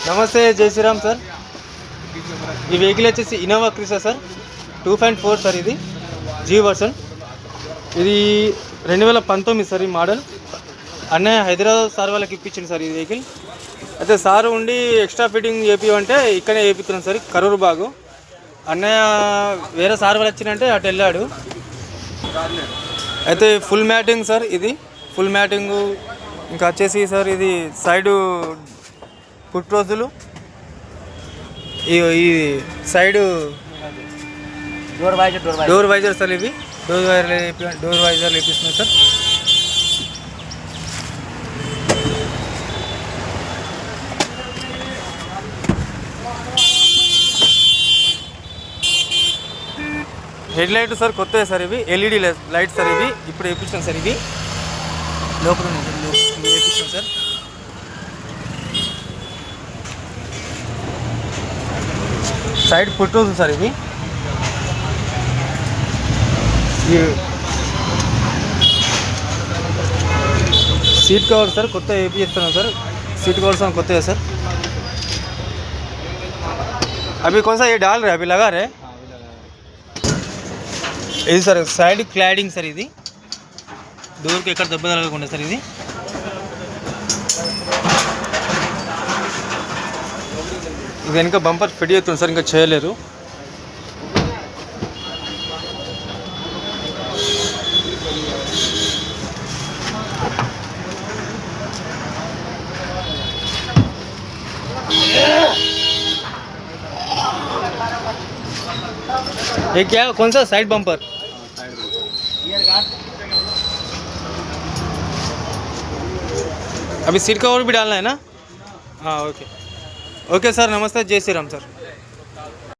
నమస్తే, జై శ్రీరామ్ సార్. ఈ వెహికల్ వచ్చేసి ఇన్నోవా క్రిస్టా సార్, 2.4 సార్. ఇది జీ వర్షన్. ఇది 2019 సార్ ఈ మోడల్. అన్నయ్య హైదరాబాద్ సార్ వాళ్ళకి ఇప్పించింది సార్ ఈ వెహికల్. అయితే సార్ ఉండి ఎక్స్ట్రా ఫిట్టింగ్ చేపిమంటే ఇక్కడే చేపిస్తున్నాం సార్, కరూరు బాగు. అన్నయ్య వేరే సార్ వాళ్ళు వచ్చినంటే అటు వెళ్ళాడు. అయితే ఫుల్ మ్యాటింగ్ సార్, ఇది ఫుల్ మ్యాటింగు. ఇంకా వచ్చేసి సార్ ఇది సైడు పుట్ రోజులు, ఈ సైడు డోర్ వైజర్ సార్. ఇవి డోర్ వైజర్ వేపిస్తున్నాం సార్. హెడ్ లైట్ సార్ కొత్తవి సార్, ఇవి ఎల్ఈడి లైట్ సార్. ఇవి ఇప్పుడు వేయించాం సార్. ఇవి లోపల వేయించాం సార్. సైడ్ పుట్ రోజు సార్. ఇవి सीट कवर सर కొత్త ఏపీ ఇస్తున్నాం సార్. सीट कवर्स కొత్త है सर. अभी कौन सा ये डाल रहे, अभी लगा रहे. ఇది సార్ సైడ్ క్లాడింగ్ సార్. ఇది డోర్కి ఎక్కడ దెబ్బ తగలకుండా సార్. ఇది వెనుక బంపర్ ఫిట్ అవుతుంది సార్, ఇంకా చేయలేరు. ये क्या कौन सा साइड बम्पर? अभी सीट कवर भी डालना है ना. हाँ ओके ओके सर. नमस्ते, जय श्री राम सर.